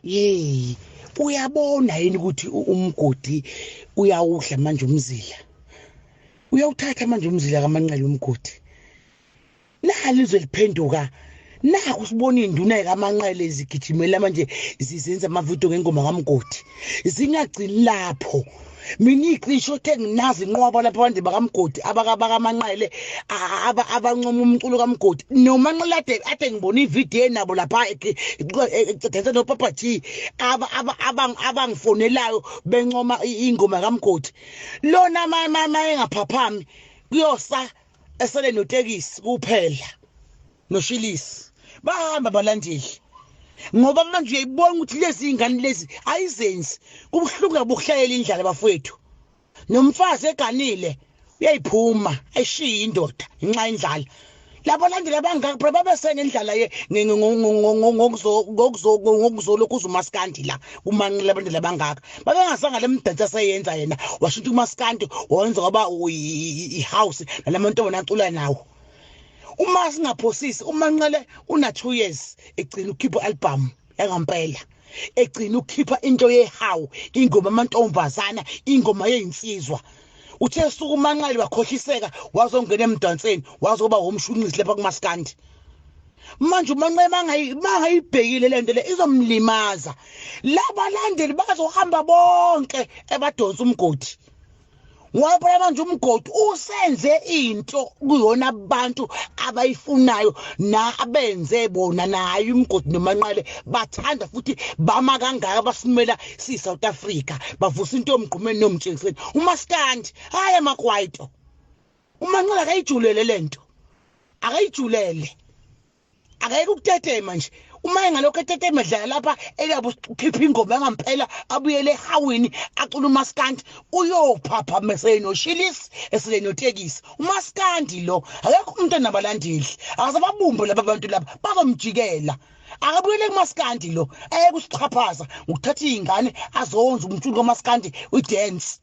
Yey, uyabona yini ukuthi umgodi uyawudla manje umzila? Uyawuthatha manje umzila kaManqele umgodi. Nali izwe liphenduka. Naku sibona induna kaManqele zigijimela manje zizenza amavidiyo ngengoma kaMgodi. Zingagcini lapho. Mina iqisho enginazi inqobo lapha abantu bakaMgodi abakaManqele abancoma umculo kaMgodi. NoManqele ade ngibona ividiyo nabo lapha ecedeza noPapa G abangifonelayo bencoma ingoma kaMgodi. Lona engaphaphami kuyosa esele notekisi kuphela noShilisi bahamba balandeli ngoba manje uyayibona ukuthi lezi ingane lezi ayizenzi kubuhlungu bokuhlayela indlala bafowethu nomfazi eganile uyayiphuma ayishiya indoda inxa indlala labo landeli abangaka babesene indlala ye ngokuzoloku uMaskandi la uManqele abantu labangaka babengasanga lemdansi aseyenza yena washintsha uMaskandi wenza kwaba ihouse nalamantombazana acula nawo. Uma singaphosisi uManqele una 2 years egcina ukhipha album yangampela egcina ukhipha into yehawu ingoma amantombazana ingoma yeyinsizwa uthe suku uManqele wakhohliseka wazongena emdanseni wazoba umshunqisi lapha kuMaskandi. Manje uManqele mangayibhekile lento le izomlimaza labalandeli bazohamba bonke ebadonsa umgodi ngoba manje umgodi usenze into kuyona abantu abayifunayo na abenze bona nayo umgodi noManqele bathanda futhi bama kangaka basimela South Africa bavusa into yomgqumeni nomtshengiseni uMaskandi hayi amakwayito uManqele akayijulele lento akayijulele akayeke ukutetema nje uma engalokho etetema edlala lapha eyabe ukhipha ingoma yangampela abuyele ehawini acula uMaskandi uyophapha mesene noShilisi esele notekisi uMaskandi lo akekho umuntu enabalandeli akazababumbe laba bantu laba bazomjikela akabuyele kuMaskandi lo ayeke usichaphaza ukuthatha izingane azonza umculo kaMaskandi udance.